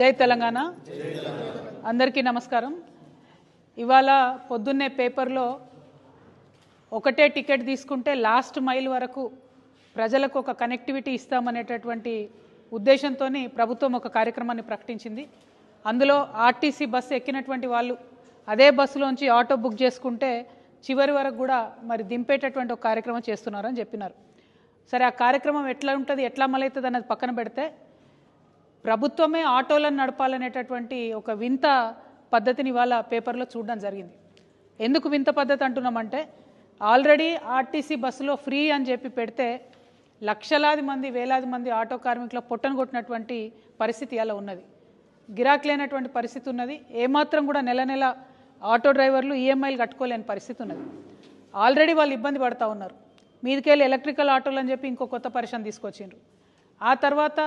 జై తెలంగాణ అందరికీ నమస్కారం. ఇవాళ పొద్దున్నే పేపర్లో ఒకటే టికెట్ తీసుకుంటే లాస్ట్ మైల్ వరకు ప్రజలకు ఒక కనెక్టివిటీ ఇస్తామనేటటువంటి ఉద్దేశంతో ప్రభుత్వం ఒక కార్యక్రమాన్ని ప్రకటించింది. అందులో ఆర్టీసీ బస్సు ఎక్కినటువంటి వాళ్ళు అదే బస్సులోంచి ఆటో బుక్ చేసుకుంటే చివరి వరకు కూడా మరి దింపేటటువంటి ఒక కార్యక్రమం చేస్తున్నారని చెప్పినారు. సరే, ఆ కార్యక్రమం ఎట్లా ఉంటుంది, ఎట్లా అమలవుతుంది అన్నది పక్కన పెడితే ప్రభుత్వమే ఆటోలను నడపాలనేటటువంటి ఒక వింత పద్ధతిని ఇవాళ పేపర్లో చూడడం జరిగింది. ఎందుకు వింత పద్ధతి అంటున్నామంటే, ఆల్రెడీ ఆర్టీసీ బస్సులో ఫ్రీ అని చెప్పి పెడితే లక్షలాది మంది వేలాది మంది ఆటో కార్మికుల పొట్టను కొట్టినటువంటి పరిస్థితి అలా ఉన్నది. గిరాకీ లేనటువంటి పరిస్థితి ఉన్నది. ఏమాత్రం కూడా నెల నెల ఆటో డ్రైవర్లు ఈఎంఐలు కట్టుకోలేని పరిస్థితి ఉన్నది. ఆల్రెడీ వాళ్ళు ఇబ్బంది పడుతూ ఉన్నారు. మీదికెళ్ళి ఎలక్ట్రికల్ ఆటోలు అని చెప్పి ఇంకో కొత్త పరిశ్రమ తీసుకొచ్చిండ్రు. ఆ తర్వాత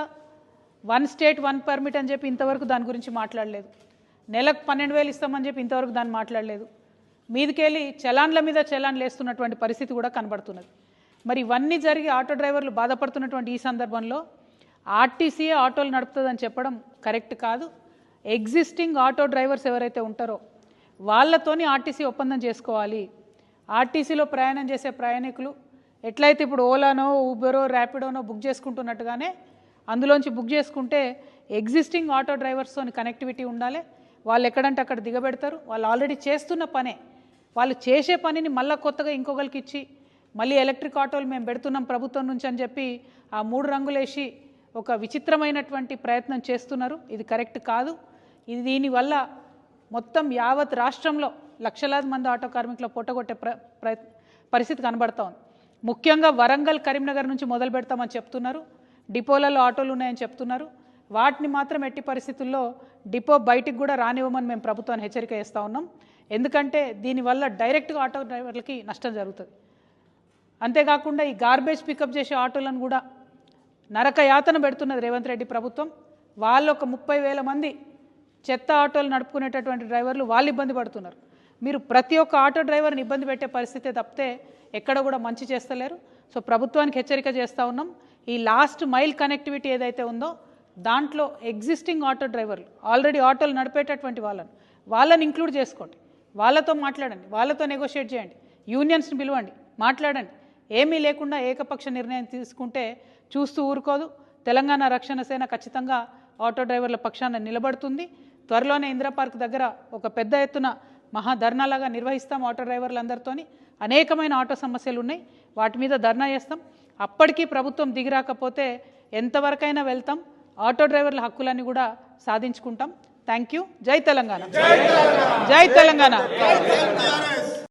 1 స్టేట్ 1 పర్మిట్ అని చెప్పి ఇంతవరకు దాని గురించి మాట్లాడలేదు. నెలకు 12,000 ఇస్తామని చెప్పి ఇంతవరకు దాన్ని మాట్లాడలేదు. మీదికెళ్ళి చలాన్ల మీద చలాన్లు వేస్తున్నటువంటి పరిస్థితి కూడా కనబడుతున్నది. మరి ఇవన్నీ జరిగి ఆటో డ్రైవర్లు బాధపడుతున్నటువంటి ఈ సందర్భంలో ఆర్టీసీయే ఆటోలు నడుపుతుందని చెప్పడం కరెక్ట్ కాదు. ఎగ్జిస్టింగ్ ఆటో డ్రైవర్స్ ఎవరైతే ఉంటారో వాళ్ళతోని ఆర్టీసీ ఒప్పందం చేసుకోవాలి. ఆర్టీసీలో ప్రయాణం చేసే ప్రయాణికులు ఎట్లయితే ఇప్పుడు ఓలానో ఊబరో ర్యాపిడోనో బుక్ చేసుకుంటున్నట్టుగానే అందులోంచి బుక్ చేసుకుంటే ఎగ్జిస్టింగ్ ఆటో డ్రైవర్స్తో కనెక్టివిటీ ఉండాలి. వాళ్ళు ఎక్కడంటే అక్కడ దిగబెడతారు. వాళ్ళు ఆల్రెడీ చేస్తున్న పనే, వాళ్ళు చేసే పనిని మళ్ళీ కొత్తగా ఇంకొకరికి ఇచ్చి మళ్ళీ ఎలక్ట్రిక్ ఆటోలు మేము పెడుతున్నాం ప్రభుత్వం నుంచి అని చెప్పి ఆ 3 రంగులేసి ఒక విచిత్రమైనటువంటి ప్రయత్నం చేస్తున్నారు. ఇది కరెక్ట్ కాదు. ఇది దీనివల్ల మొత్తం యావత్ రాష్ట్రంలో లక్షలాది మంది ఆటో కార్మికుల పొట్టగొట్టే పరిస్థితి కనబడతా ఉంది. ముఖ్యంగా వరంగల్, కరీంనగర్ నుంచి మొదలు పెడతామని చెప్తున్నారు. డిపోలలో ఆటోలు ఉన్నాయని చెప్తున్నారు. వాటిని మాత్రం ఎట్టి పరిస్థితుల్లో డిపో బయటికి కూడా రానివ్వమని మేము ప్రభుత్వాన్ని హెచ్చరిక చేస్తూ ఉన్నాం. ఎందుకంటే దీనివల్ల డైరెక్ట్గా ఆటో డ్రైవర్లకి నష్టం జరుగుతుంది. అంతేకాకుండా ఈ గార్బేజ్ పికప్ చేసే ఆటోలను కూడా నరక యాతన పెడుతున్నది రేవంత్ రెడ్డి ప్రభుత్వం. వాళ్ళు ఒక 30,000 మంది చెత్త ఆటోలు నడుపుకునేటటువంటి డ్రైవర్లు వాళ్ళు ఇబ్బంది పడుతున్నారు. మీరు ప్రతి ఒక్క ఆటో డ్రైవర్ని ఇబ్బంది పెట్టే పరిస్థితే తప్పితే ఎక్కడ కూడా మంచి చేస్తలేరు. సో ప్రభుత్వానికి హెచ్చరిక చేస్తూ ఉన్నాం. ఈ లాస్ట్ మైల్ కనెక్టివిటీ ఏదైతే ఉందో దాంట్లో ఎగ్జిస్టింగ్ ఆటో డ్రైవర్లు ఆల్రెడీ ఆటోలు నడిపేటటువంటి వాళ్ళని ఇంక్లూడ్ చేసుకోండి. వాళ్ళతో మాట్లాడండి, వాళ్ళతో నెగోషియేట్ చేయండి, యూనియన్స్ని పిలవండి, మాట్లాడండి. ఏమీ లేకుండా ఏకపక్ష నిర్ణయం తీసుకుంటే చూస్తూ ఊరుకోదు. తెలంగాణ రక్షణ సేన ఖచ్చితంగా ఆటో డ్రైవర్ల పక్షాన నిలబడుతుంది. త్వరలోనే ఇందిరా పార్క్ దగ్గర ఒక పెద్ద ఎత్తున మహాధర్నాలాగా నిర్వహిస్తాం. ఆటో డ్రైవర్లందరితోని అనేకమైన ఆటో సమస్యలు ఉన్నాయి, వాటి మీద ధర్నా చేస్తాం. అప్పటికీ ప్రభుత్వం దిగిరాకపోతే ఎంతవరకైనా వెళ్తాం. ఆటో డ్రైవర్ల హక్కులన్నీ కూడా సాధించుకుంటాం. Thank you. జై తెలంగాణ. జై తెలంగాణ.